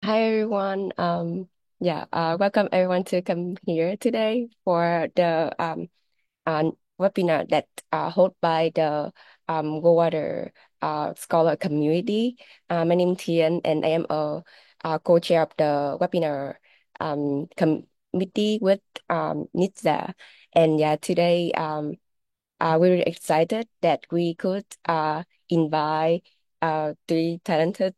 Hi everyone. Welcome everyone to come here today for the uh, webinar that hosted by the Goldwater Scholar Community. My name is Tien, and I am a co-chair of the webinar committee with Nitza. And yeah, today we're really excited that we could invite three talented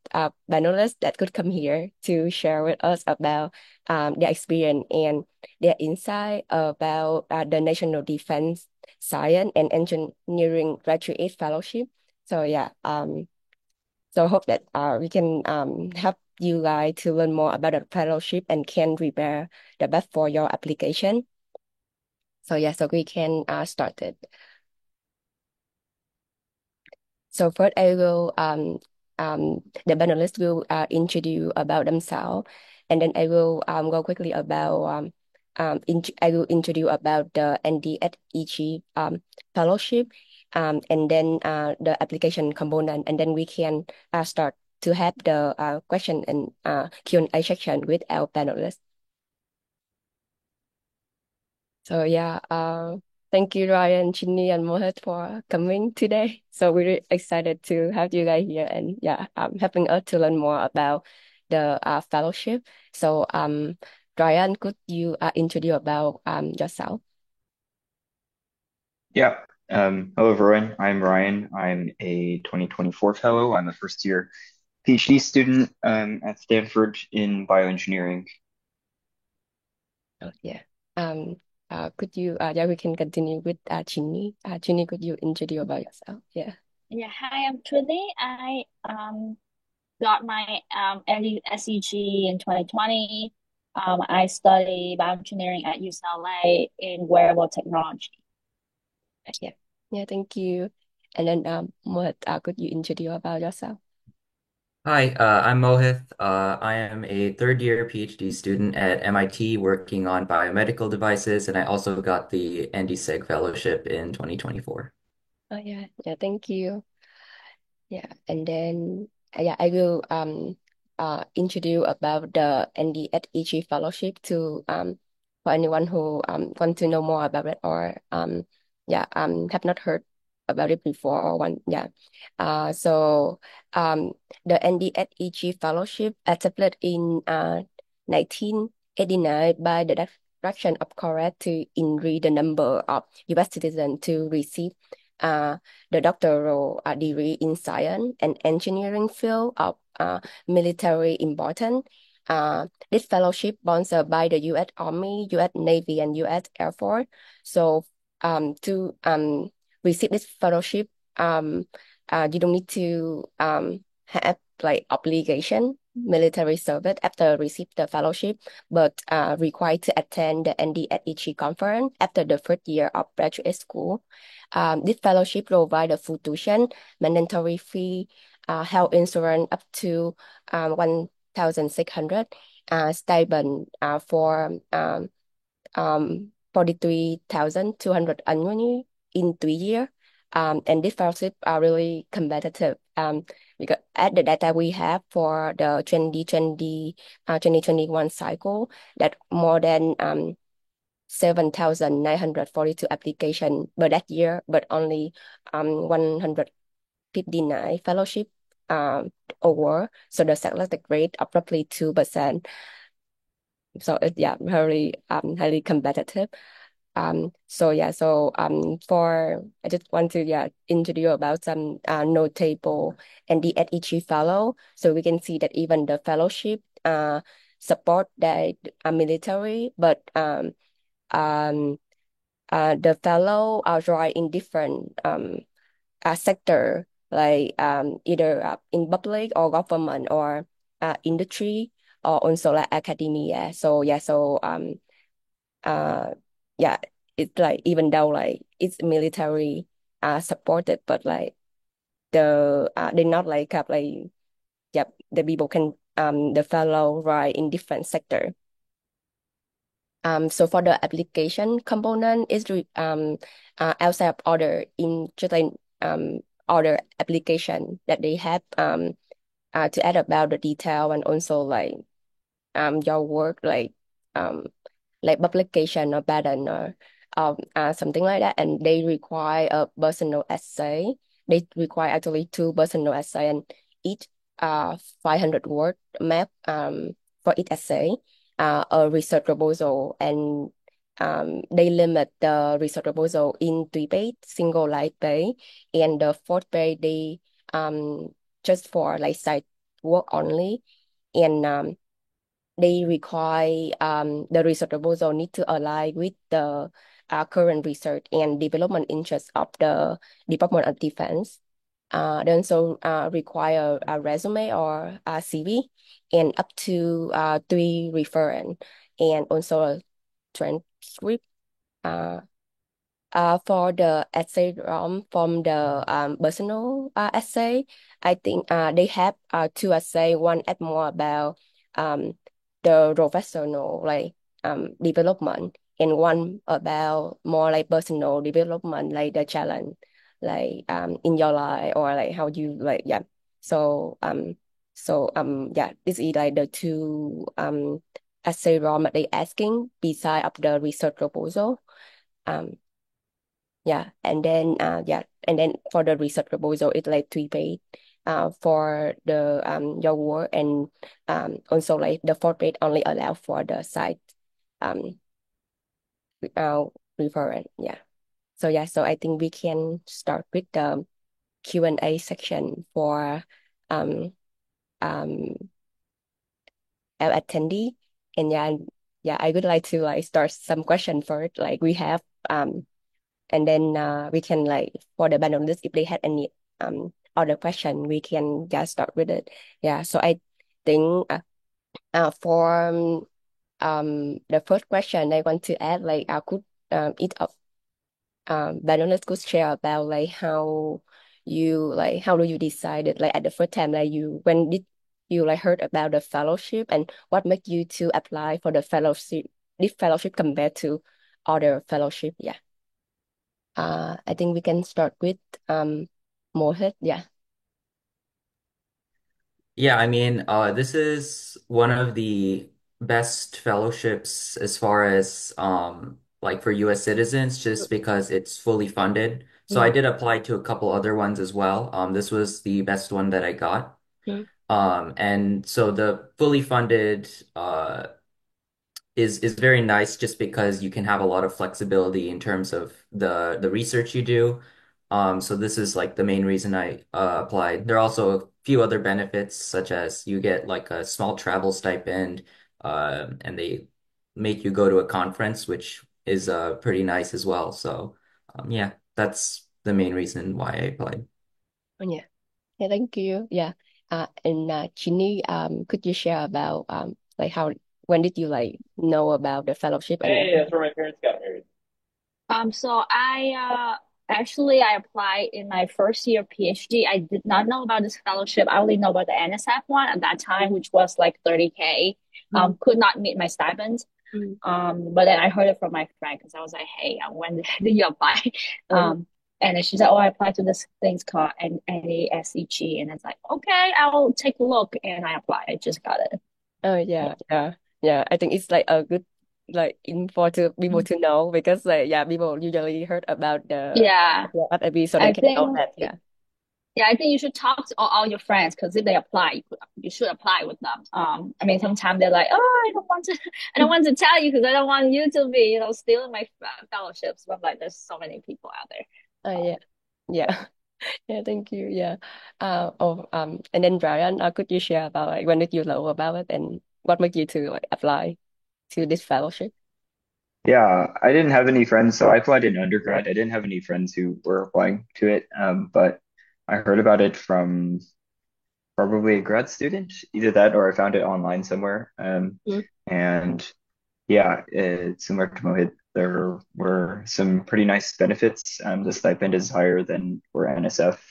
panelists that could come here to share with us about their experience and their insight about the National Defense Science and Engineering Graduate Fellowship. So yeah, so I hope that we can help you guys to learn more about the fellowship and can prepare the best for your application. So yeah, so we can start it. So first, I will the panelists will introduce about themselves, and then I will go quickly about I will introduce about the NDSEG fellowship, and then the application component, and then we can start to have the question and Q&A section with our panelists. So yeah, thank you, Ryan, Chinny, and Mohit for coming today. So we're really excited to have you guys here and yeah, helping us to learn more about the fellowship. So Ryan, could you introduce about yourself? Yeah. Hello, everyone. I'm Ryan. I'm a 2024 fellow. I'm a first year PhD student at Stanford in bioengineering. Oh, yeah. Um, could you yeah, we can continue with Chinny. Chinny, could you introduce about yourself? Yeah. Yeah, hi, I'm Trudy. I got my SEG in 2020. I study bioengineering at UCLA in wearable technology. Yeah. Yeah, thank you. And then Mohit, could you introduce about yourself? Hi, I'm Mohith. I am a third year PhD student at MIT working on biomedical devices, and I also got the Andy Seg Fellowship in 2024. Oh yeah, yeah, thank you. Yeah, and then yeah, I will introduce about the NDSEG fellowship to for anyone who want to know more about it or have not heard about it before or one yeah. So the NDSEG fellowship established in 1989 by the direction of Korea to increase the number of US citizens to receive uh the doctoral degree in science and engineering field of military importance. This fellowship sponsored by the U.S. Army, U.S. Navy, and U.S. Air Force. So to receive this fellowship, you don't need to have like obligation military service after receive the fellowship, but required to attend the NDSEG conference after the first year of graduate school. This fellowship provides a full tuition, mandatory fee, health insurance up to 1,600, stipend for 43,200 annually in 3 years. And this fellowship are really competitive. Because at the data we have for the 2021 cycle, that more than 7,942 application per that year, but only 159 fellowship award. So the success rate of roughly 2%. So it's yeah, very highly competitive. For I just want to yeah introduce about some notable and the NDSEG fellow. So we can see that even the fellowship support the military, but um the fellow are joined in different sector like either in public or government or industry or also like academia. So yeah, so uh yeah, it's like even though like it's military supported, but like they're not like have like yep, the people can the fellow right in different sector. So for the application component is outside of order in just like order application that they have to add about the detail and also like your work um like publication or pattern or something like that, and they require a personal essay. They require actually two personal essay, and each 500 word map for each essay, a research proposal, and they limit the research proposal in 3 page, single line page, and the fourth page they um just for like side work only, and they require the research proposal need to align with the current research and development interests of the Department of Defense. They also require a resume or a CV and up to three reference, and also a transcript. Uh, for the essay from the personal essay, I think they have two essay. One at more about um, the professional development, and one about more like personal development, like the challenge, like in your life or like how you like yeah. So yeah, this is like the two essay that they asking beside of the research proposal. Um, yeah, and then and then for the research proposal, it's like 3 page for the your work, and also like the fourth page only allow for the site um uh, reference. Yeah. So yeah, so I think we can start with the Q&A section for um um our attendee. And yeah, I would like to like start some question first. Like we have and then we can like for the panelists if they had any other question we can just start with it. Yeah, so I think for the first question I want to add, like I could each of panelists could share about like how do you decide it, like at the first time, like you when did you like heard about the fellowship, and what made you to apply for the fellowship, this fellowship compared to other fellowship. Yeah. I think we can start with Mohit. Yeah. Yeah, I mean, this is one of the best fellowships as far as like for US citizens, just because it's fully funded. So I Mm, did apply to a couple other ones as well. This was the best one that I got. mm, And so the fully funded is very nice just because you can have a lot of flexibility in terms of the research you do. So this is like the main reason I applied. There are also a few other benefits, such as you get like a small travel stipend, and they make you go to a conference, which is pretty nice as well. So yeah, that's the main reason why I applied. oh, yeah. Yeah, thank you. Yeah. And Chinny, could you share about like how when did you like know about the fellowship and Hey, that's where my parents got married. So I applied in my first year PhD. I did not know about this fellowship. I only know about the NSF one at that time, which was like 30K. mm, Could not meet my stipend. mm, But then I heard it from my friend because I was like, hey, when did you apply? yeah. And then she said, oh, I applied to this things called NASEG. And it's like, okay, I'll take a look. And I applied. I just got it. Oh yeah, yeah, yeah. I think it's like a good like info to people to know, because like yeah, people usually heard about the Yeah, FFB, so they I can know think that. Yeah. Yeah, I think you should talk to all your friends because if they apply, you should apply with them. I mean, sometimes they're like, "Oh, I don't want to, I don't want to tell you because I don't want you to be, stealing my fellowships." But like, there's so many people out there. Yeah. Yeah. Yeah, thank you. Yeah. And then Brian, could you share about like when did you know about it and what made you to like apply to this fellowship? Yeah, I didn't have any friends, so I applied in undergrad. I didn't have any friends who were applying to it, but I heard about it from probably a grad student, either that or I found it online somewhere. Mm, And yeah, similar to Mohit, there were some pretty nice benefits. The stipend is higher than for NSF.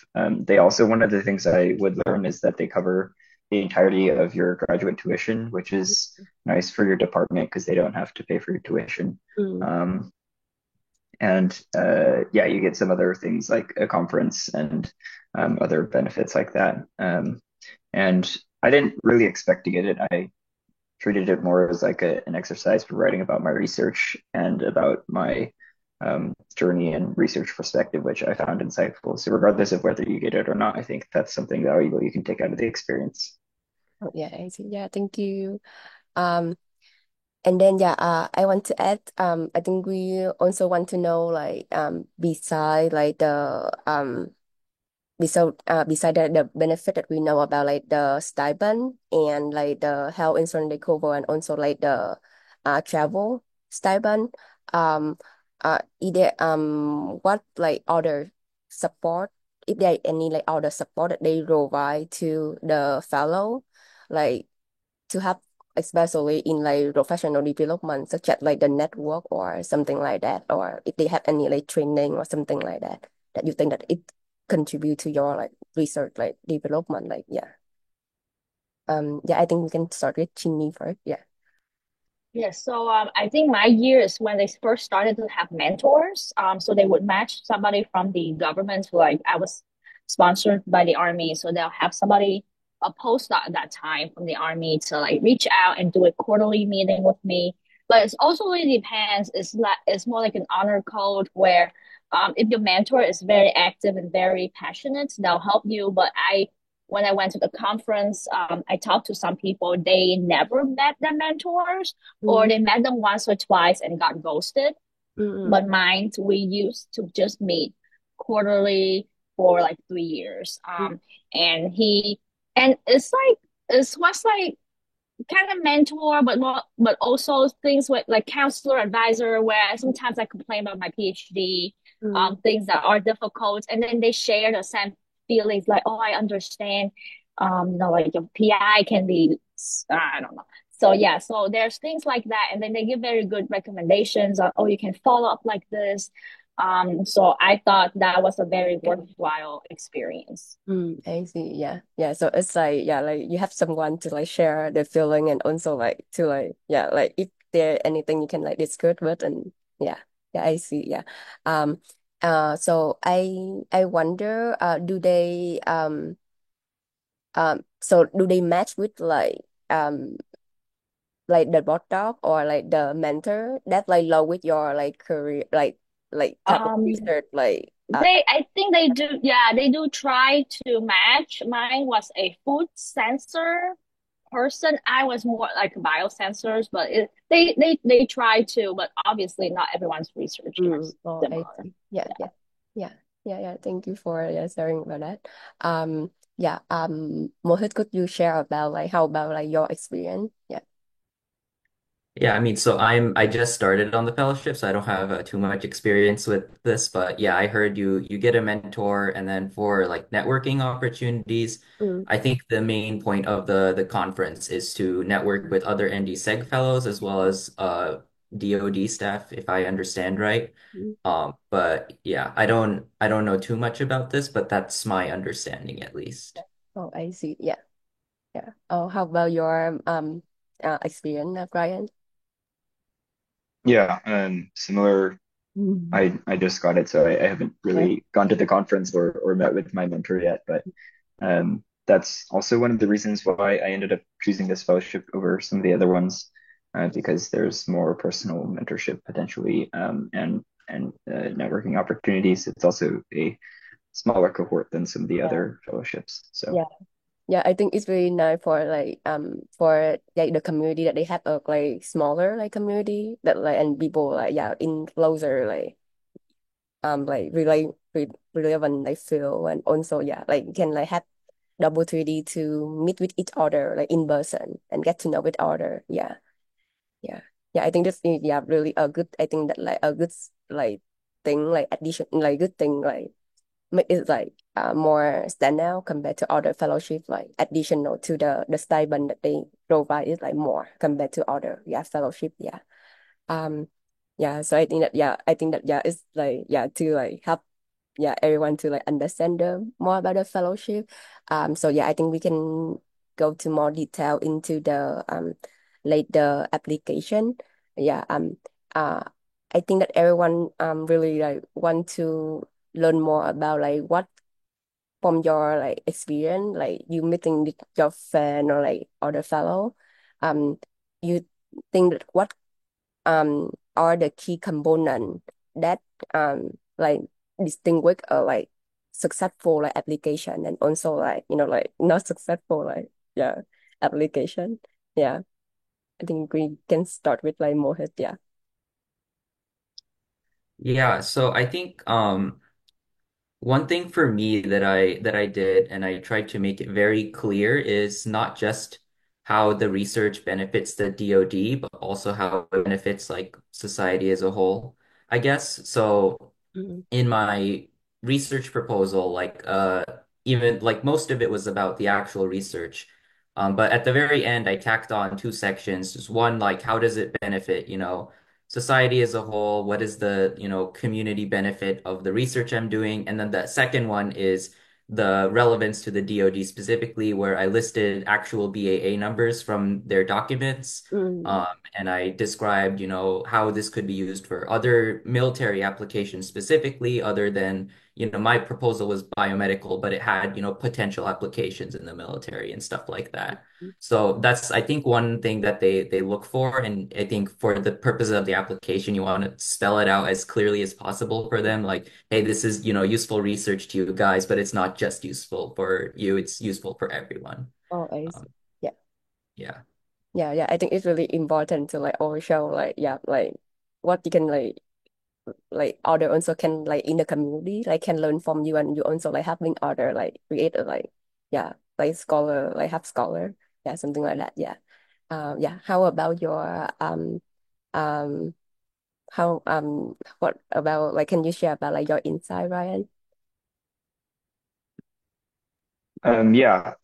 They also, one of the things I would learn is that they cover the entirety of your graduate tuition, which is nice for your department because they don't have to pay for your tuition. mm, Um, and yeah, you get some other things like a conference and other benefits like that. And I didn't really expect to get it. treated it more as like an exercise for writing about my research and about my journey and research perspective, which I found insightful. So regardless of whether you get it or not, I think that's something valuable you can take out of the experience. Oh, yeah, I see. Yeah, thank you. Um, and then yeah, I want to add, I think we also want to know like beside like the beside the benefit that we know about like the stipend and like the health insurance they cover and also like the travel stipend, either what like other support, if there any like other support that they provide to the fellow, like to have especially in like professional development such as like the network or something like that, or if they have any like training or something like that that you think that it contribute to your like research like development, like yeah. Yeah, I think we can start with Chinny first. Yeah. Yes, so I think my year is when they first started to have mentors. So they would match somebody from the government. Like I was sponsored by the army, so they'll have somebody a postdoc at that time from the army to like reach out and do a quarterly meeting with me. But it's also really depends. It's more like an honor code where if your mentor is very active and very passionate, they'll help you. But I when I went to the conference, I talked to some people. They never met their mentors, or Mm, they met them once or twice and got ghosted. mm, But mine, we used to just meet quarterly for like 3 years. mm, And he, and it's like, it was like kind of mentor, but more, but also things with like counselor, advisor, where sometimes I complain about my PhD, mm, things that are difficult, and then they share the same feelings, like, oh, I understand, like your PI can be, I don't know. So yeah, so there's things like that, and then they give very good recommendations on, oh, you can follow up like this. So I thought that was a very worthwhile experience. I see. Yeah. Yeah. So it's like, yeah, like you have someone to like share the feeling and also like to like, yeah, like if there anything you can like discuss with and yeah. Yeah, I see. Yeah. Um, so I wonder, so do they match with like the postdoc or like the mentor that like low with your like career like type of Um, research like I think they do, yeah, they do try to match. Mine was a food sensor person. I was more like biosensors, but they try to, but obviously not everyone's research is oh, I similar. see. Yeah, Yeah. yeah. Yeah. Yeah, yeah. Thank you for yeah, sharing about that. Yeah, Mohit, could you share about like how about like your experience? Yeah. Yeah, I mean, so I just started on the fellowship, so I don't have too much experience with this, but yeah, I heard you get a mentor, and then for like networking opportunities, Mm, I think the main point of the conference is to network with other ND Seg fellows as well as DoD staff, if I understand right. mm. But yeah, I don't know too much about this, but that's my understanding at least. Oh, I see. Yeah, yeah. Oh, how about your experience, Brian? Yeah, similar. Mm. I just got it, so I haven't Yeah. really gone to the conference or met with my mentor yet, but that's also one of the reasons why I ended up choosing this fellowship over some of the other ones, because there's more personal mentorship potentially, and networking opportunities. It's also a smaller cohort than some of the Yeah. other fellowships. So Yeah. Yeah, I think it's really nice for like the community that they have a like smaller like community that like and people like yeah in closer like relevant like feel and also yeah like you can like have the opportunity to meet with each other like in person and get to know each other. Yeah, yeah, yeah. I think this is yeah really a good. I think that like a good like thing like addition like good thing like make it like more stand out compared to other fellowship like additional to the stipend that they provide is like more compared to other yeah fellowship. Yeah. Um, yeah, so I think that yeah, it's like yeah to like help yeah everyone to like understand more about the fellowship. So yeah, I think we can go to more detail into the like the application. Yeah. Uh, I think that everyone really like want to learn more about like what from your like experience, like you meeting with your friend or like other fellow. Um, you think that what are the key component that like distinguish a like successful like application and also like like not successful like yeah application. Yeah, I think we can start with like Mohit. Yeah. Yeah, so I think one thing for me that I did and I tried to make it very clear is not just how the research benefits the DoD, but also how it benefits like society as a whole, I guess. So Mm-hmm. in my research proposal, like even like most of it was about the actual research. But at the very end, I tacked on two sections. Just one, like how does it benefit, society as a whole? What is the, community benefit of the research I'm doing? And then the second one is the relevance to the DoD specifically, where I listed actual BAA numbers from their documents. Mm-hmm. And I described, how this could be used for other military applications specifically, other than, my proposal was biomedical, but it had, potential applications in the military and stuff like that. So that's, I think, one thing that they look for. And I think for the purpose of the application, you want to spell it out as clearly as possible for them. Like, hey, this is, useful research to you guys, but it's not just useful for you, it's useful for everyone. Oh, I Um, see. Yeah. yeah. Yeah, I think it's really important to like always show like yeah, like what you can like other also can like in the community like can learn from you and you also like having other like creator like yeah like scholar like have scholar yeah something like that yeah yeah how about your um how what about like can you share about like your insight, Ryan? Yeah.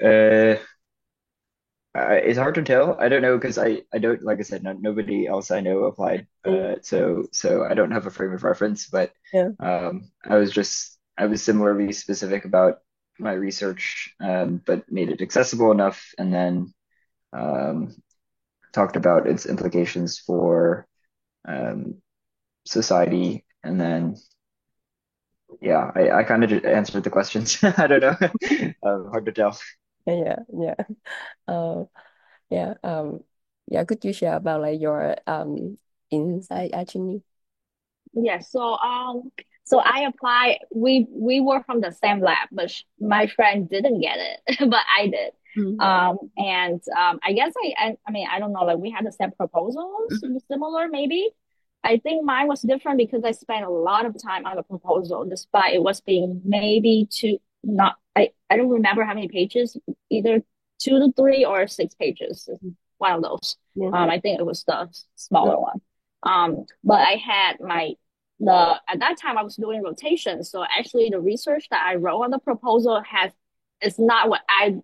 It's hard to tell. I don't know because I don't like I said nobody else I know applied. Mm, So I don't have a frame of reference. But yeah. I was similarly specific about my research, but made it accessible enough, and then um, talked about its implications for um, society, and then yeah, I kind of just answered the questions. I don't know. Hard to tell. Yeah. uh yeah yeah could you share about like your insight actually? Yeah, so I applied. We were from the same lab, but sh my friend didn't get it, but I did. Mm. And I guess I mean I don't know, like we had the same proposals, Mhm. similar maybe. I think mine was different because I spent a lot of time on the proposal, despite it was being maybe two, not I don't remember how many pages, either 2 to 3 or 6 pages, one of those. Yeah. I think it was the smaller one. But I had the at that time I was doing rotation, so actually the research that I wrote on the proposal has is not what I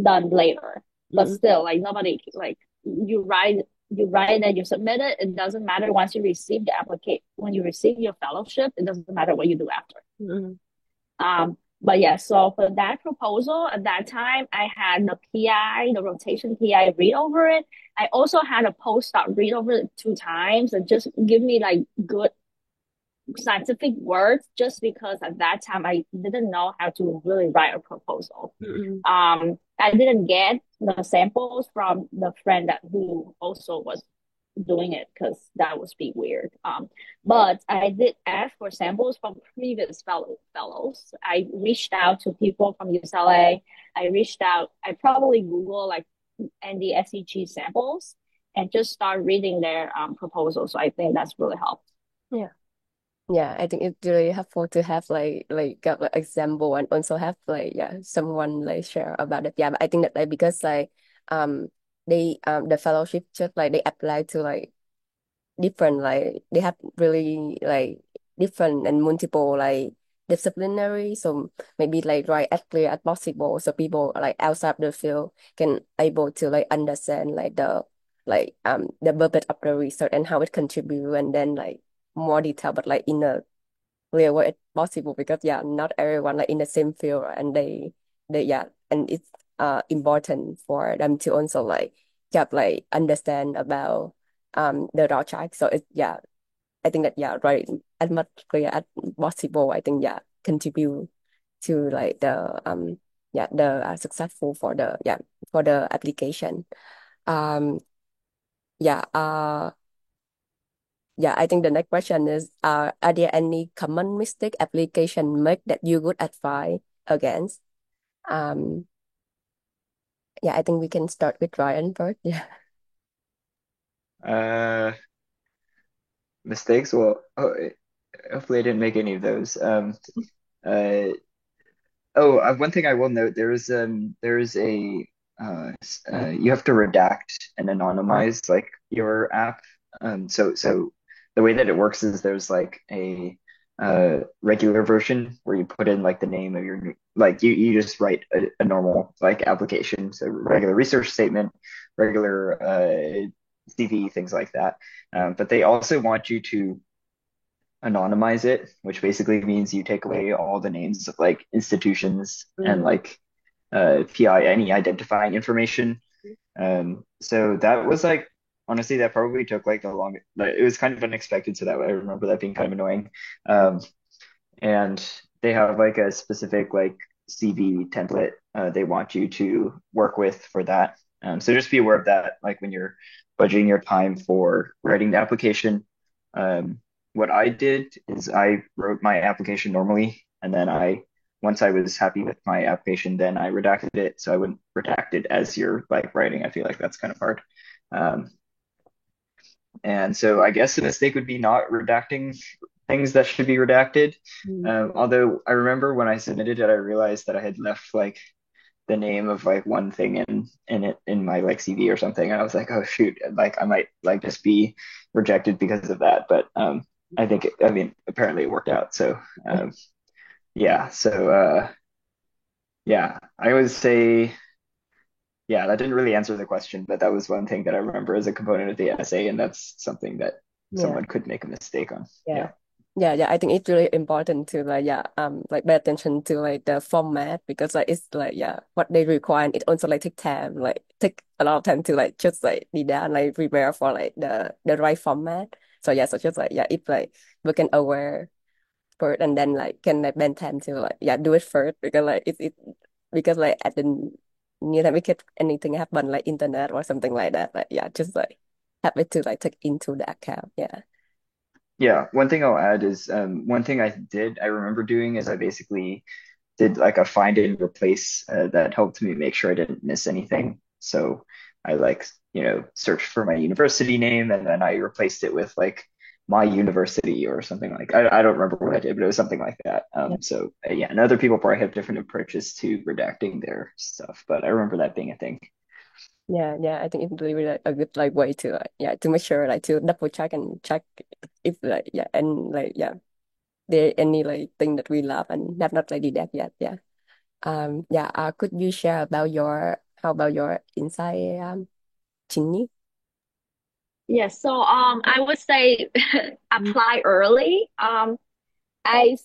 done later, but Mm. still like nobody like you write that you submit it. It doesn't matter once you receive the application. When you receive your fellowship, it doesn't matter what you do after. Mm. But yeah, so for that proposal at that time, I had the PI, the rotation PI read over it. I also had a postdoc read over it 2 times and just give me like good scientific words, just because at that time I didn't know how to really write a proposal. Mm. I didn't get the samples from the friend that who also was doing it because that was be weird. But I did ask for samples from previous fellows. I reached out to people from UCLA. I reached out. I probably Google like NDSEG samples and just start reading their proposals. So I think that's really helped. Yeah. Yeah, I think it's really helpful to have like got like example and also have like yeah someone like share about it. Yeah, but I think that like because like um they the fellowship just like they apply to like different like they have really like different and multiple like disciplinary so maybe like write as clear as possible so people like outside the field can able to like understand like the purpose of the research and how it contribute and then like more detail but like in a clear way as possible because yeah not everyone like in the same field and they yeah and it's important for them to also like get like understand about the raw chart so it yeah I think that yeah right as much clear as possible I think yeah contribute to like the yeah the successful for the yeah for the application um yeah, yeah, I think the next question is, are there any common mistake application make that you would advise against? Um, yeah, I think we can start with Ryan first. Yeah. Uh, Mistakes? Well, hopefully I didn't make any of those. Uh, one thing I will note, there is a you have to redact and anonymize like your app. So the way that it works is there's like a regular version where you put in like the name of your like you just write a normal like application, so regular research statement, regular CV, things like that. But they also want you to anonymize it, which basically means you take away all the names of like institutions and Mm. like PI, any identifying information. So that was like, honestly, that probably took like the longest, like, it was kind of unexpected. So that I remember that being kind of annoying. Um, and they have like a specific like CV template they want you to work with for that. So just be aware of that, like when you're budgeting your time for writing the application. Um, what I did is I wrote my application normally, and then once I was happy with my application, then I redacted it. So I wouldn't redact it as you're like writing. I feel like that's kind of hard. Um, and so I guess the mistake would be not redacting things that should be redacted. Mm. Although I remember when I submitted it, I realized that I had left like the name of like one thing in my like CV or something. And I was like, oh shoot, like I might like just be rejected because of that. But I mean, apparently it worked out. So yeah, so yeah, I would say yeah, that didn't really answer the question, but that was one thing that I remember as a component of the essay, and that's something that Yeah. someone could make a mistake on. Yeah. Yeah. Yeah, I think it's really important to like like pay attention to like the format because like it's like what they require and it also like take a lot of time to like just like be there and like prepare for like the right format. So so just like if like we can aware first and then like can like spend time to like do it first because like it because like at the near time we get anything happen like internet or something like that like just like have it to like take into the account. Yeah. Yeah, one thing I'll add is one thing I remember doing is I basically did like a find and replace that helped me make sure I didn't miss anything. So I like, searched for my university name and then I replaced it with like my university or something like I don't remember what I did, but it was something like that. Yeah, and other people probably have different approaches to redacting their stuff, but I remember that being a thing. I think it's really like, a good like way to to make sure like to double check and check if like and like there any like thing that we love and have not like did that yet. Yeah. Could you share about your how about your insight, Chinny? Yes, so I would say Mm. apply early. I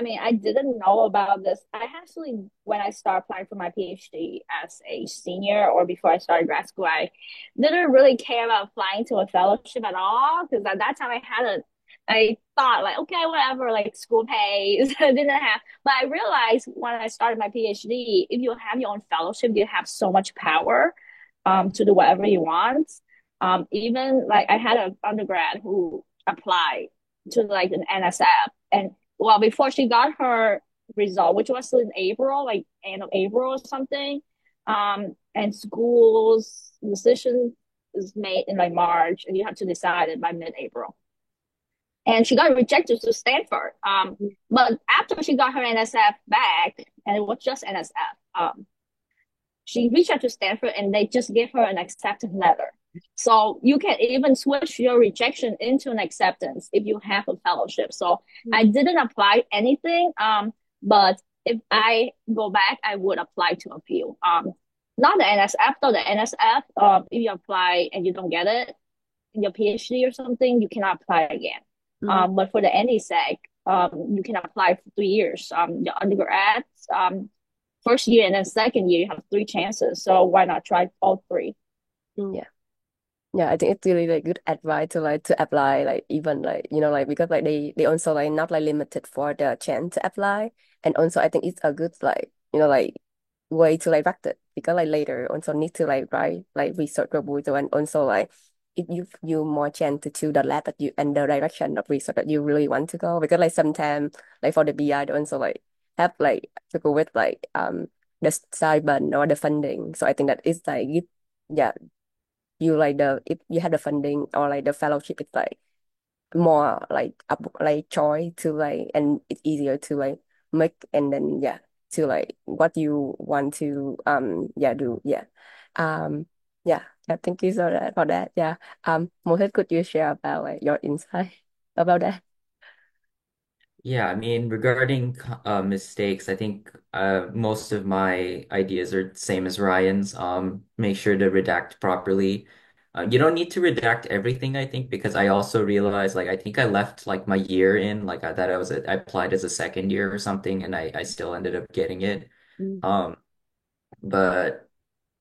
mean I didn't know about this. I actually when I started applying for my PhD as a senior or before I started grad school, I didn't really care about applying to a fellowship at all because at that time I thought like okay whatever like school pays didn't have but I realized when I started my PhD if you have your own fellowship you have so much power to do whatever you want. Even like I had an undergrad who applied to like an NSF and well before she got her result, which was in April, like end of April or something. And schools decision is made in like March and you have to decide it by mid-April. And she got rejected to Stanford. But after she got her NSF back, and it was just NSF, she reached out to Stanford and they just gave her an acceptance letter. So you can even switch your rejection into an acceptance if you have a fellowship. So I didn't apply anything, but if I go back, I would apply to appeal. Not the NSF though. The NSF, if you apply and you don't get it in your PhD or something, you cannot apply again. Mm. But for the NSEC, you can apply for 3 years. Your undergrads, first year and then second year you have three chances, so why not try all three? Yeah. Yeah, I think it's really like good advice to like to apply like even like like because like they also like not like limited for the chance to apply and also I think it's a good like like way to like practice because like later also need to like write like research proposal and also like it give you more chance to choose the lab that you and the direction of research that you really want to go. Because like sometimes like for the BI they also like have like to go with like the stipend or the funding. So I think that it's like yeah, you like the if you have the funding or like the fellowship, it's like more like up like choice to like, and it's easier to like make, and then yeah, to like what you want to yeah do yeah um yeah, yeah, thank you so that for that. Yeah, Mohit, could you share about like your insight about that? Yeah, I mean, regarding mistakes, I think most of my ideas are the same as Ryan's. Make sure to redact properly. You don't need to redact everything, I think, because I also realized, like, I think I left like my year in, like, I thought I applied as a second year or something, and I still ended up getting it. Mm, Um, but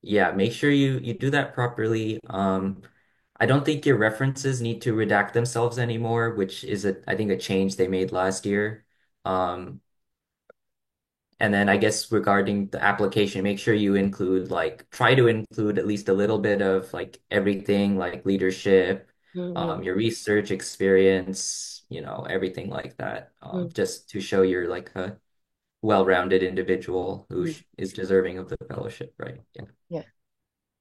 yeah, make sure you do that properly. I don't think your references need to redact themselves anymore, which is I think a change they made last year. Um, and then I guess regarding the application, make sure you include like try to include at least a little bit of like everything like leadership, mm, your research experience, everything like that. mm, Just to show you're like a well-rounded individual who mm. is deserving of the fellowship, right? Yeah. Yeah.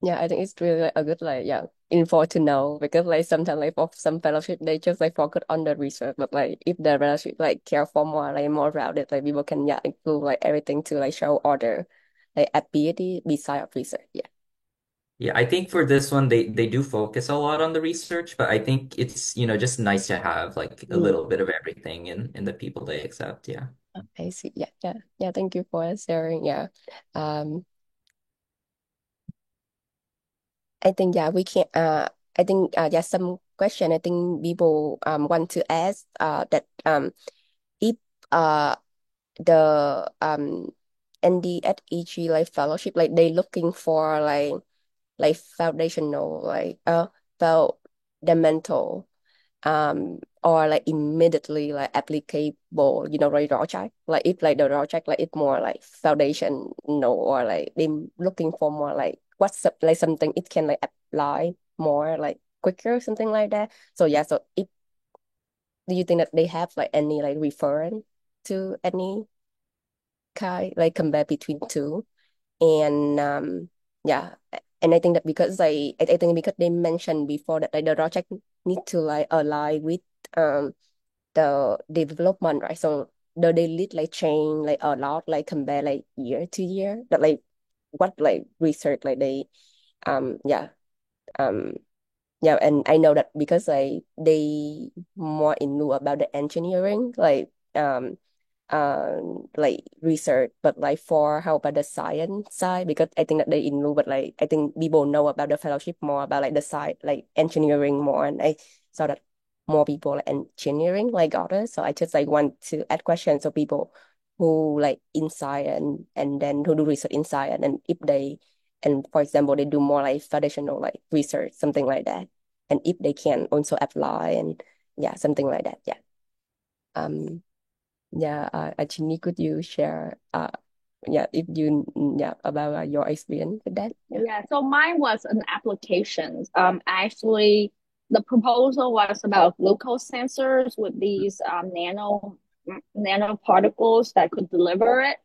Yeah, I think it's really like, a good like yeah info to know, because like sometimes like for some fellowship they just like focus on the research, but like if the fellowship like care for more rounded, like people can yeah include like everything to like show other like ability beside of research. Yeah. Yeah, I think for this one they do focus a lot on the research, but I think it's, just nice to have like a Mm. little bit of everything in the people they accept. Yeah. I see. Yeah, yeah, yeah. Thank you for sharing. Yeah. Um, I think yeah we can. I think yeah some question. I think people want to ask that if uh the NDSEG like fellowship, like they looking for like foundational like fundamental or like immediately like applicable, like project, like if like the project like it's more like foundation, or like they looking for more like like something it can like apply more like quicker, something like that. So yeah, so if do you think that they have like any like reference to any kind like compare between two? And yeah, and I think that because I think because they mentioned before that like the project need to like align with um the development, right? So the daily like change like a lot, like compare like year to year, that like what like research like they yeah um yeah, and I know that because like they more in know about the engineering, like research, but like for how about the science side, because I think that they in know, but like I think people know about the fellowship more about like the side like engineering more, and I saw that more people like engineering like others. So I just like want to add questions so people who like in science and then who do research in science, and if they and for example they do more like traditional like research, something like that, and if they can also apply, and yeah, something like that. Yeah. Um. Yeah. Actually, could you share? Yeah, if you yeah about your experience with that? Yeah. Yeah, so mine was an application. Actually, the proposal was about glucose sensors with these nanoparticles that could deliver it.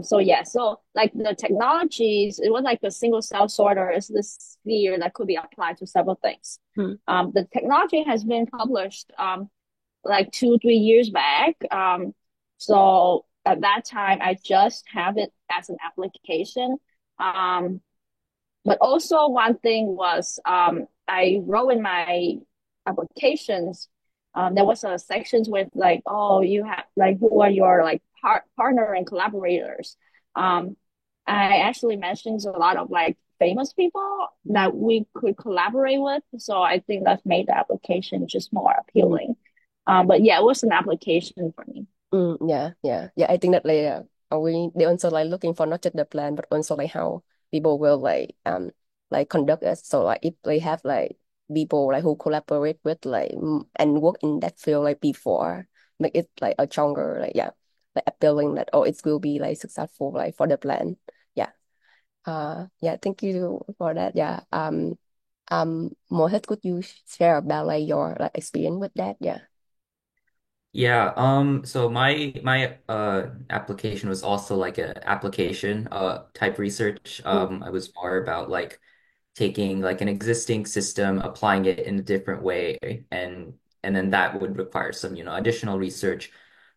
So yeah, so like the technologies, it was like the single cell sorter is this sphere that could be applied to several things. Hmm. The technology has been published like 2, 3 years back. So at that time, I just have it as an application. Um, but also one thing was I wrote in my applications, there was a sections with like, oh, you have like who are your like partner and collaborators. Um, I actually mentioned a lot of like famous people that we could collaborate with. So I think that made the application just more Mm, appealing. But yeah, it was an application for me. yeah, yeah, yeah. I think that like they also like looking for not just the plan, but also like how people will like conduct it. So like if they have like people like who collaborate with like and work in that field like before, make it like a stronger like yeah like appealing that oh it will be like successful like for the plan. Yeah. Yeah. Thank you for that. Yeah. Mohit, could you share about like your like experience with that? Yeah. Yeah, so my application was also like a application type research. Mm, I was more about like taking like an existing system, applying it in a different way, and then that would require some, additional research.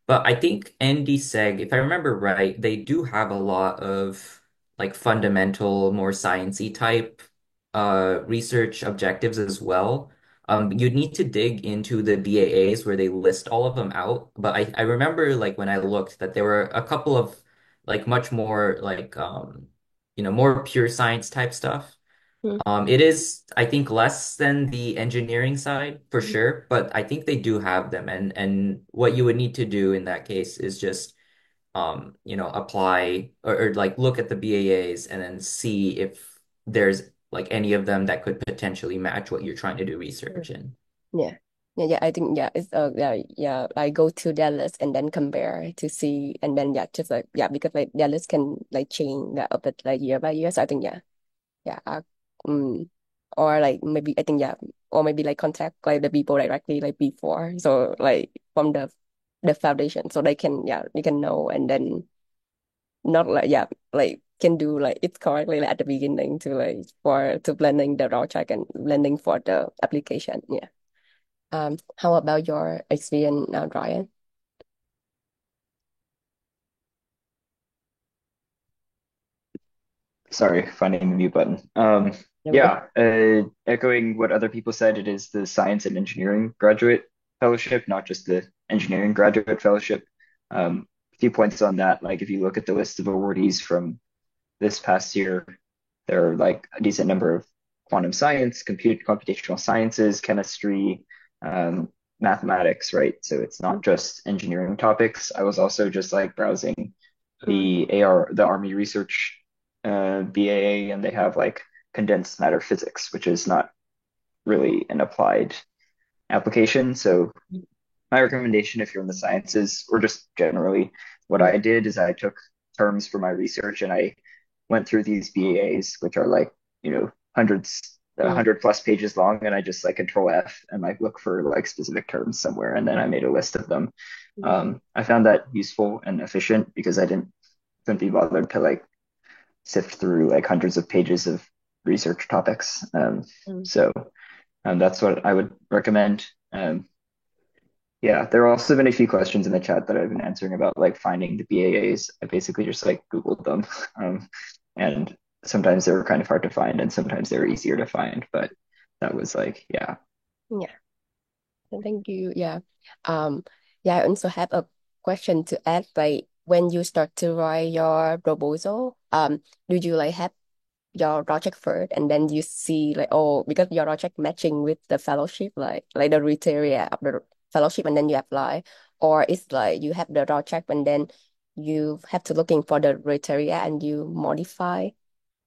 But I think NDSEG, if I remember right, they do have a lot of like fundamental, more sciencey type research objectives as well. You'd need to dig into the BAAs where they list all of them out. But I remember like when I looked that there were a couple of like much more like more pure science type stuff. mm, It is, I think, less than the engineering side for mm. sure, but I think they do have them. And what you would need to do in that case is just apply or like look at the BAAs and then see if there's like any of them that could potentially match what you're trying to do Mm. research in. Yeah. Yeah, yeah, I think yeah, it's yeah, yeah, I go to their list and then compare to see and then yeah, just like yeah, because like their list can like change that a bit like year by year. So I think yeah, yeah, mm, or like maybe I think yeah, or maybe like contact like the people directly like before. So like from the foundation, so they can yeah, you can know and then not like yeah, like can do like it's correctly like at the beginning to like for to blending the raw check and blending for the application. Yeah. How about your experience now, Ryan? Sorry, finding the mute button. Yeah. Yeah, echoing what other people said, it is the science and engineering graduate fellowship, not just the engineering graduate fellowship. A few points on that. Like if you look at the list of awardees from this past year, there are like a decent number of quantum science, computational sciences, chemistry, mathematics, right? So it's not just engineering topics. I was also just like browsing Mm, the Army Research BAA, and they have like condensed matter physics, which is not really an applied application. So my recommendation, if you're in the sciences or just generally, what mm, I did is I took terms for my research and I went through these BAAs, which are like, hundreds, mm, 100+ pages long, and I just like control F and like look for like specific terms somewhere, and then I made a list of them. mm, I found that useful and efficient because I didn't couldn't be bothered to like sift through like hundreds of pages of research topics. mm, So that's what I would recommend. Yeah, there have also been a few questions in the chat that I've been answering about like finding the BAAs. I basically just like Googled them. Um, and sometimes they were kind of hard to find and sometimes they were easier to find. But that was like, yeah. yeah. Thank you. Yeah. Um, yeah, I also have a question to add. Like when you start to write your proposal, do you like have your project first and then you see like oh because your project matching with the fellowship like the criteria of the fellowship and then you apply, or it's like you have the project and then you have to looking for the criteria and you modify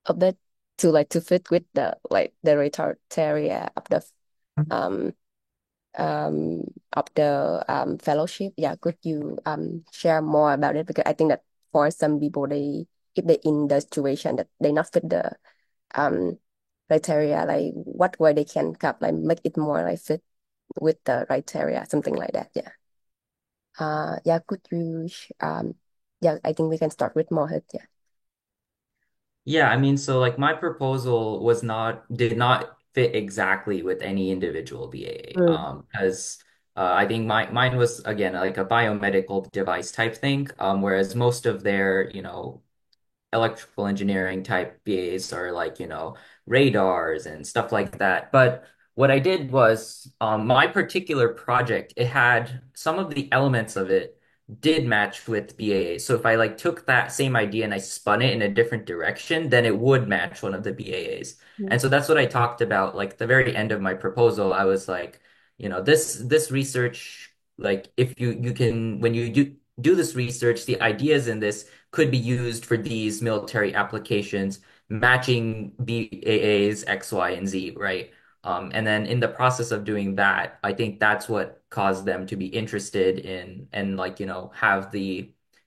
a bit to like to fit with the like the criteria um um of the fellowship. Yeah, could you share more about it? Because I think that for some people they if they in the situation that they not fit the um criteria, like what way they can cut like make it more like fit with the criteria, something like that. Yeah. Yeah, could you yeah, I think we can start with Mohit. Yeah. Yeah, I mean, so like my proposal did not fit exactly with any individual BAA. Mm, Because I think mine was again like a biomedical device type thing. Whereas most of their, electrical engineering type BAs are like, radars and stuff like that. But what I did was my particular project, it had some of the elements of it did match with BAA. So if I like took that same idea and I spun it in a different direction, then it would match one of the BAAs. mm, And so that's what I talked about. Like the very end of my proposal, I was like, this research, like if you can when you do this research, the ideas in this could be used for these military applications, matching BAAs X, Y, and Z, right? And then in the process of doing that, I think that's what caused them to be interested in and like, have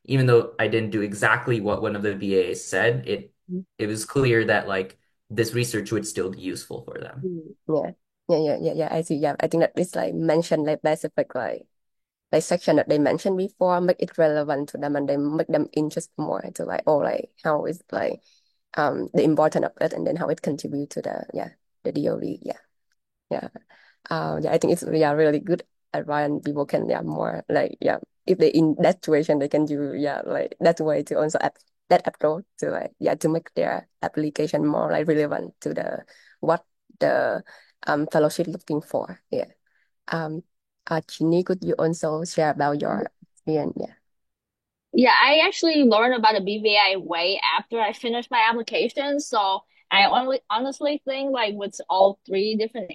even though I didn't do exactly what one of the BAAs said, mm, it was clear that like this research would still be useful for them. Yeah. Yeah. I see. Yeah. I think that it's like mentioned like specific like section that they mentioned before, make it relevant to them and they make them interest more to like, oh, like how is like the importance of it and then how it contribute to the DOD. Yeah. Yeah. Yeah, I think it's yeah really good advice and people can more like if they in that situation they can do like that way to also app that approach to like to make their application more like relevant to the what the fellowship looking for. Yeah. Um Chinny, could you also share about your experience? Yeah. Yeah, I actually learned about the BVI way after I finished my application. So I only honestly think like with all three different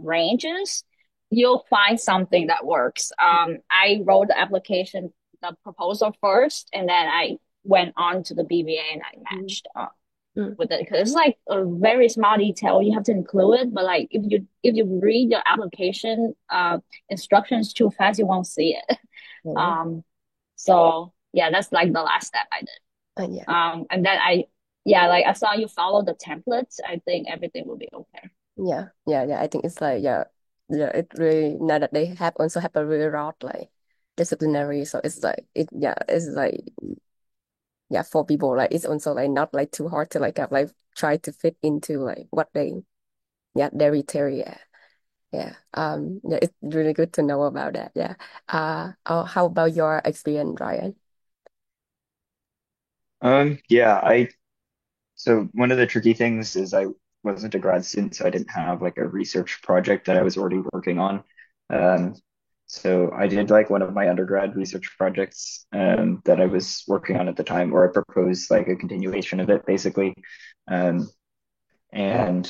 ranges, you'll find something that works. I wrote the proposal first, and then I went on to the BVA and I Mm, matched mm, with it because it's like a very small detail you have to include it. But like if you read your application instructions too fast, you won't see it. yeah. Um, so yeah, that's like the last step I did. Yeah. And then yeah, like as long as you follow the templates, I think everything will be okay. Yeah. I think it's like it really now that they have also have a really route like disciplinary, so it's like it's like for people like it's also like not like too hard to like have like try to fit into like what they their criteria. It's really good to know about that. How about your experience, Ryan? Yeah, so one of the tricky things is I wasn't a grad student, so I didn't have like a research project that I was already working on. Um, so I did like one of my undergrad research projects that I was working on at the time, or I proposed like a continuation of it basically. Um, and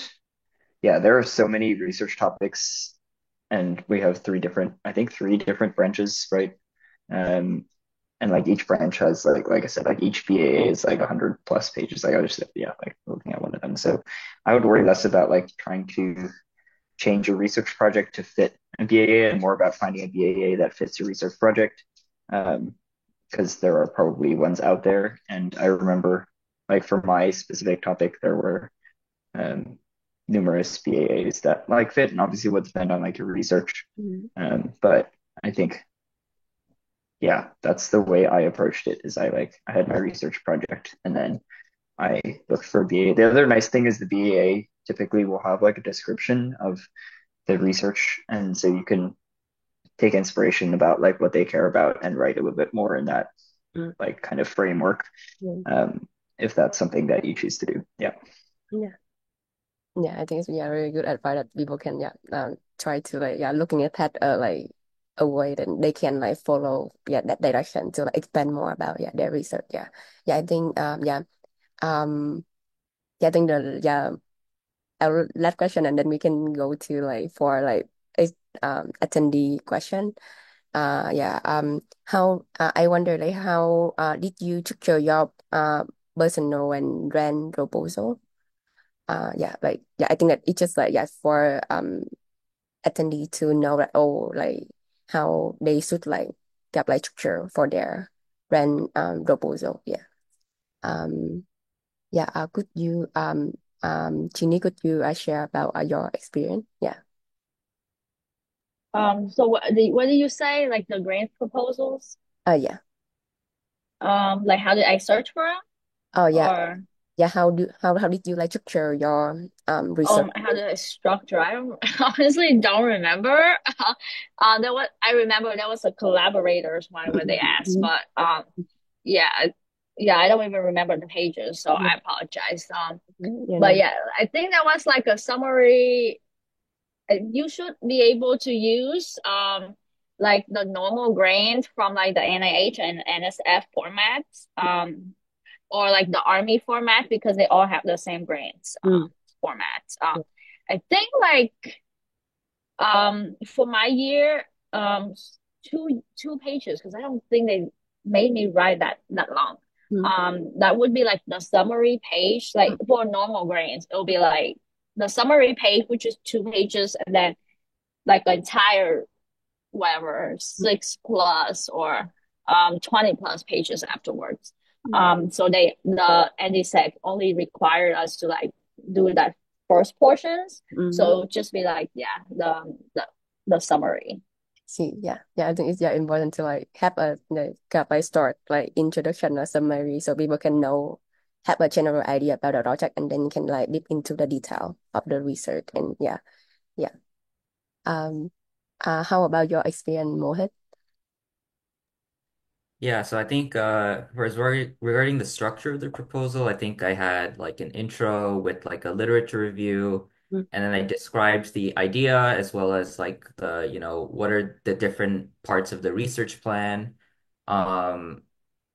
yeah, there are so many research topics, and we have I think three different branches, right? Um, and like each branch has like I said, like each BAA is like 100 plus pages. Like I was just like looking at one of them. So I would worry less about like trying to change a research project to fit a BAA and more about finding a BAA that fits your research project. Because there are probably ones out there. And I remember like for my specific topic, there were um, numerous BAAs that like fit and obviously would depend on like your research. Mm, But I think yeah, that's the way I approached it is I had my research project and then I looked for a BA. The other nice thing is the BA typically will have like a description of the research and so you can take inspiration about like what they care about and write a little bit more in that mm, like kind of framework mm. um, if that's something that you choose to do. Yeah. Yeah. I think it's really good advice that people can try to like looking at that like a way that they can like follow that direction to like expand more about their research. I think um I think the our last question and then we can go to like for like a attendee question. How I wonder like how did you structure your personal and brand proposal? I think that it's just like for attendee to know that oh like how they should like get like structure for their brand proposal. Um could you Ginny, could you share about your experience? So what did you say? Like the grant proposals? Yeah. Like how did I search for it? Oh yeah. Or How did you like structure your research? how did I structure? I don't honestly don't remember. I remember there was a collaborators one where they asked, Mhm. but yeah, yeah, I don't even remember the pages, so Yeah, I apologize. no. But yeah, I think that was like a summary. You should be able to use like the normal grant from like the NIH and NSF formats or like the Army format because they all have the same grants Mm. formats. I think like for my year two pages because I don't think they made me write that long. Mm. That would be like the summary page. Like for normal grants, it'll be like the summary page, which is 2 pages, and then like the entire whatever 6 plus or 20 plus pages afterwards. Mm. So the NDSEC only required us to like do that first portions. Mm. So just be like, yeah, the summary. See, yeah, yeah, I think it's yeah important to like have a like kind of like start like introduction or summary so people can know have a general idea about the project and then you can like deep into the detail of the research and yeah, yeah. Um, how about your experience, Mohit? Yeah, so I think regarding the structure of the proposal, I think I had like an intro with like a literature review, Mm. and then I described the idea as well as like what are the different parts of the research plan. Um,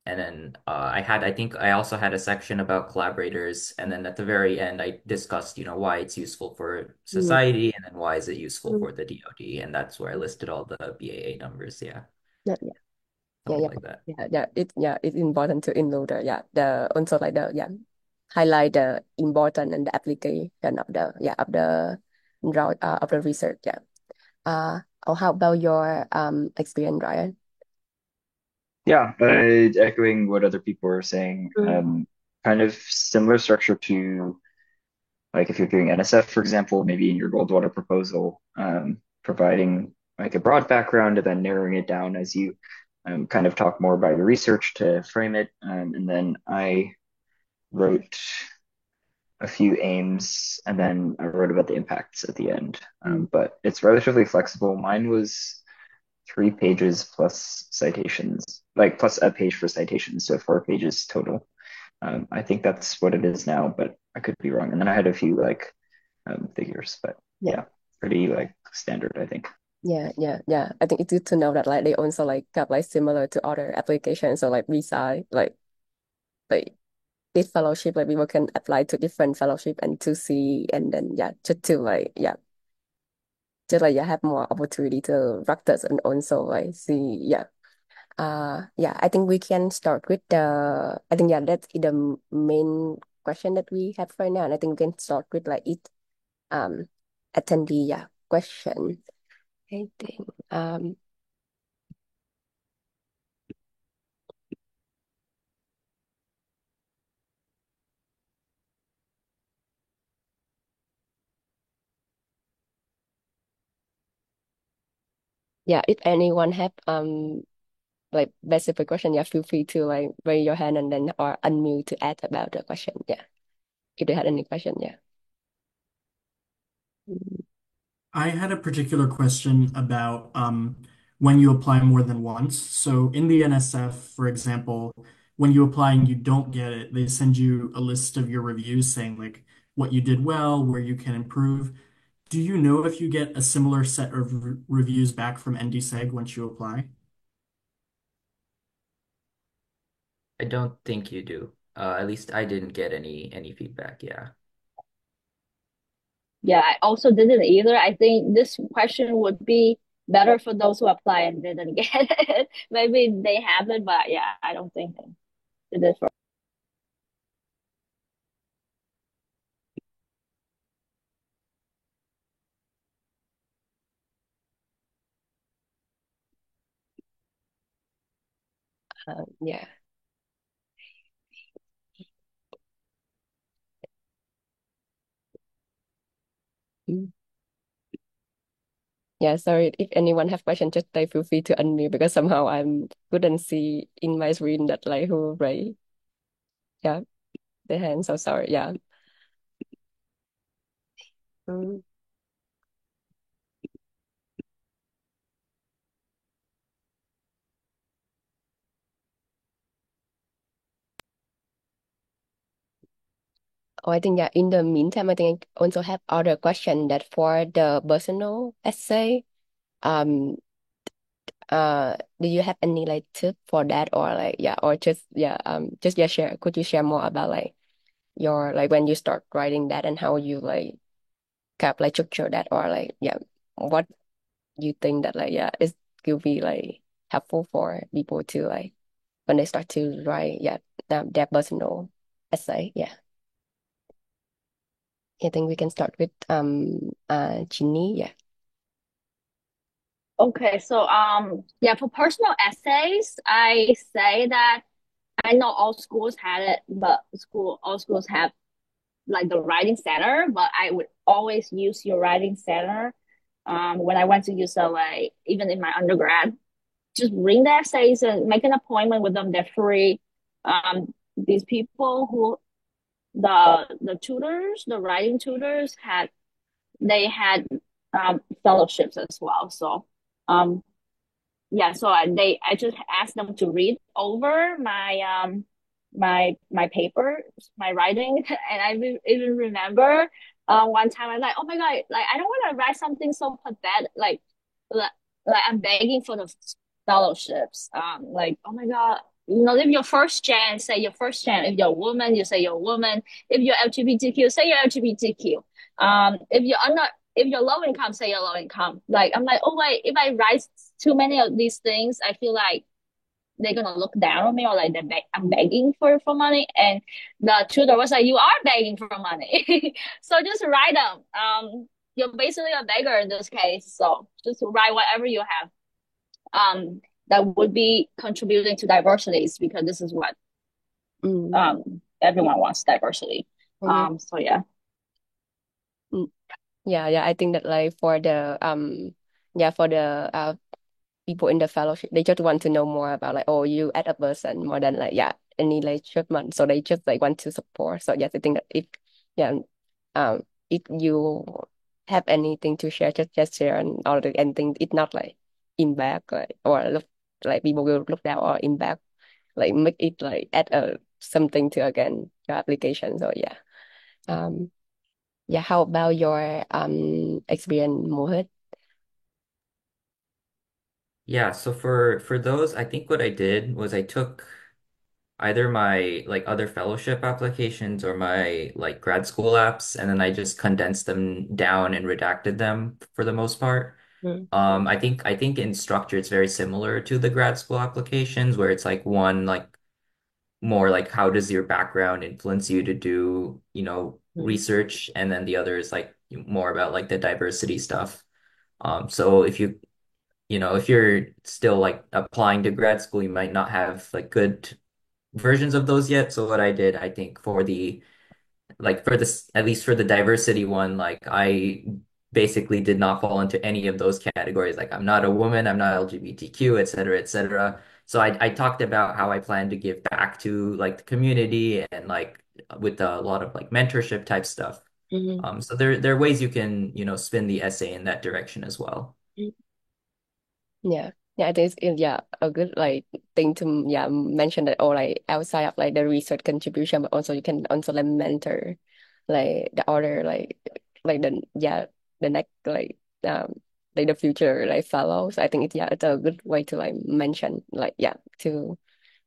and then I think I also had a section about collaborators, and then at the very end I discussed, why it's useful for Mm. society, and then why is it useful Mm. for the DoD, and that's where I listed all the BAA numbers. Yeah, Yeah, yeah, something yeah, like that. yeah, it's important to include the also like the highlight the important and the application of the of the research. Yeah. Oh, how about your experience, Ryan? Yeah, echoing what other people are saying, Mm. kind of similar structure to like if you're doing NSF, for example, maybe in your Goldwater proposal, providing like a broad background and then narrowing it down as you kind of talk more about your research to frame it. And then I wrote a few aims and then I wrote about the impacts at the end. Mm. But it's relatively flexible. Mine was 3 pages plus citations, like plus a page for citations, so 4 pages total. I think that's what it is now, but I could be wrong. And then I had a few like figures, but Yeah, yeah, pretty like standard, I think. yeah. I think it's good to know that like they also like got like similar to other applications. So like visa, like this fellowship, like people can apply to different fellowship and to see and then yeah, just like yeah, have more opportunity to practice and also like see yeah. Yeah, I think we can start with the I think yeah, that's the main question that we have right now. And I think we can start with like each um attendee question. I think yeah, if anyone have like specific question, yeah, feel free to like raise your hand and then or unmute to add about the question. Yeah. If they had any question, yeah. Mm. I had a particular question about when you apply more than once. So in the NSF, for example, when you apply and you don't get it, they send you a list of your reviews saying like what you did well, where you can improve. Do you know if you get a similar set of reviews back from NDSEG once you apply? I don't think you do. At least I didn't get any feedback. Yeah. Yeah, I also didn't either. I think this question would be better for those who apply and didn't get it. Maybe they have it, but yeah, I don't think they did for. Yeah. Mm. Yeah, sorry. If anyone have question, just like feel free to unmute because somehow I'm couldn't see in my screen that like who raised yeah the hand. So sorry. Yeah. Mm. Oh, I think yeah. In the meantime, I think I also have other question that for the personal essay. Um. Do you have any like tip for that or like yeah or just yeah share? Could you share more about like your like when you start writing that and how you like kind of like structure that or like yeah what you think that like yeah it will be like helpful for people to like when they start to write their personal essay yeah. I think we can start with Ginny yeah. Okay, so yeah, for personal essays, I say that I know all schools had it, but all schools have like the writing center, but I would always use your writing center. When I went to UCLA, even in my undergrad, just bring the essays and make an appointment with them. They're free. These people who the tutors, the writing tutors they had fellowships as well. So um yeah, so I just asked them to read over my paper, my writing, and even remember one time I'm like, oh my God, like I don't want to write something so pathetic, like like I'm begging for the fellowships. Like oh my God, if you're first gen, say you're first gen. If you're a woman, you say you're a woman. If you're LGBTQ, say you're LGBTQ. If you're low income, say you're low income. Like I'm like, oh wait, if I write too many of these things, I feel like they're gonna look down on me or like I'm begging for money. And the tutor was like, you are begging for money, so just write them. You're basically a beggar in this case, so just write whatever you have. That would be contributing to diversities because this is what Mm. everyone wants diversity. Mhm. So yeah. Mm. Yeah, yeah. I think that like for the yeah, for the people in the fellowship, they just want to know more about like, oh, you add a person more than like, yeah, any like treatment. So they just like want to support. So yes, I think that yeah, if you have anything to share, just share and all the anything. It's not like impact like or look like people will look down or impact like make it like add something to again your application. So yeah, um, yeah. How about your experience, Mohit? Yeah, so for those, I think what I did was I took either my like other fellowship applications or my like grad school apps, and then I just condensed them down and redacted them for the most part. Mm. I think in structure it's very similar to the grad school applications where it's like one like more like how does your background influence you to do, Mm. research, and then the other is like more about like the diversity stuff. So if you're still like applying to grad school, you might not have like good versions of those yet. So what I did, I think for this, at least for the diversity one, like I basically did not fall into any of those categories. Like I'm not a woman, I'm not LGBTQ, et cetera, et cetera. So I talked about how I plan to give back to like the community and like with a lot of like mentorship type stuff. Mhm. So there are ways you can, spin the essay in that direction as well. Yeah. Yeah, I think yeah, a good like thing to yeah mention that or like outside of like the research contribution, but also you can also like mentor like the other like the yeah the next like the future like fellows. I think it's a good way to like mention like yeah to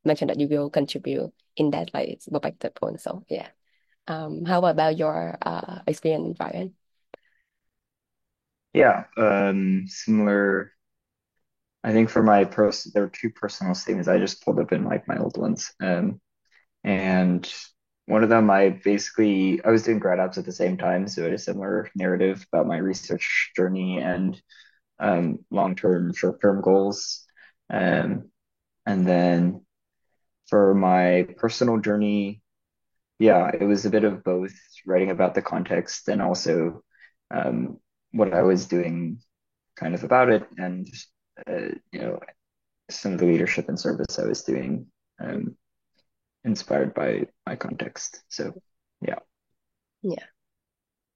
mention that you will contribute in that like perspective also. Yeah. How about your experience, Brian? Yeah, similar. I think for there were two personal statements I just pulled up in like my old ones. And one of them, I was doing grad apps at the same time, so I had a similar narrative about my research journey and long-term, short-term goals. Um, and then for my personal journey, yeah, it was a bit of both, writing about the context and also um, what I was doing kind of about it, and some of the leadership and service I was doing, um, inspired by my context. So, yeah. Yeah.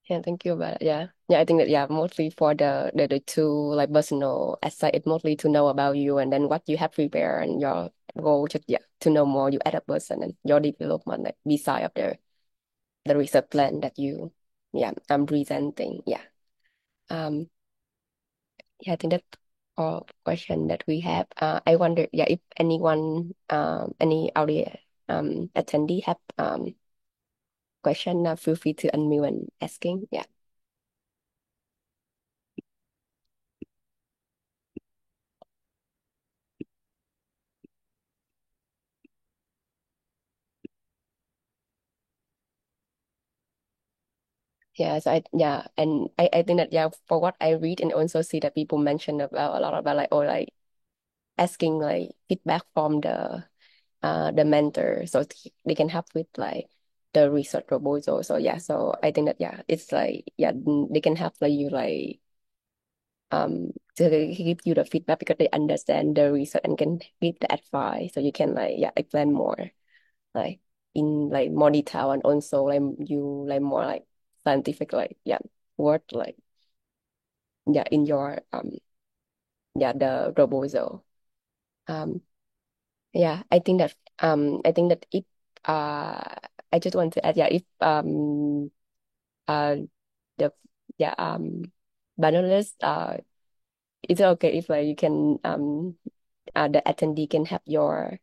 Yeah, thank you. But yeah, yeah, I think that yeah, mostly for the two like personal aside, it's mostly to know about you and then what you have prepared and your goal to yeah to know more you as a person and your development like beside of the research plan that you yeah I'm presenting. Yeah. Um. Yeah, I think that's all question that we have. I wonder yeah if anyone any audience attendee have question, feel free to unmute and asking. Yeah. Yes, and I think that yeah, for what I read and also see that people mention about a lot about like or like asking like feedback from the the mentor, so they can help with like the research proposal. So yeah, so I think that yeah, it's like yeah, they can help like you like to give you the feedback because they understand the research and can give the advice. So you can like yeah, explain more like in like more detail and also like you like more like scientific like yeah word like yeah in your yeah the proposal. Um yeah, I think that if uh I just want to add yeah if uh the yeah panelists is it okay if like you can the attendee can have your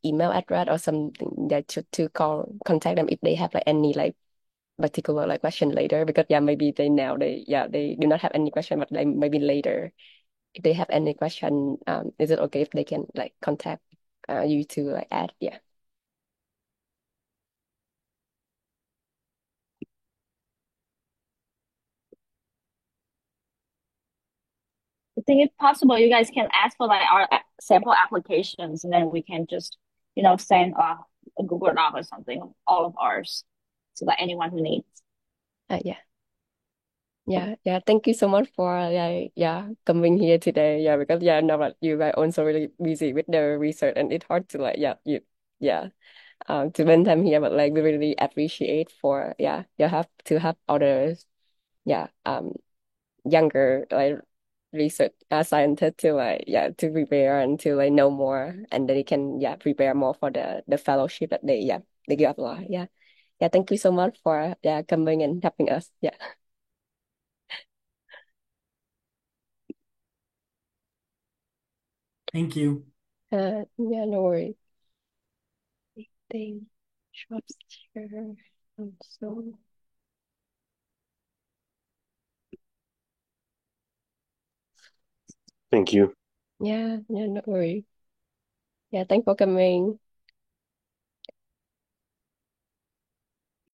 email address or something that to call contact them if they have like any like particular like question later because yeah maybe they now they yeah they do not have any question but like maybe later if they have any question is it okay if they can like contact you to like add yeah. I think if possible, you guys can ask for like our sample applications, and then we can just, send a Google Doc or something, all of ours, so that anyone who needs. Yeah. Yeah, thank you so much for yeah coming here today. Yeah, because yeah, I know that you guys also really busy with the research and it's hard to like yeah to spend time here, but like we really appreciate for yeah you have to have others yeah younger like research scientists to like yeah to prepare and to like know more and they can yeah prepare more for the fellowship that they yeah they give a lot yeah thank you so much for yeah coming and helping us yeah. Thank you. Yeah, no worries. Thing shops here also Thank you. yeah no worries yeah thanks for coming.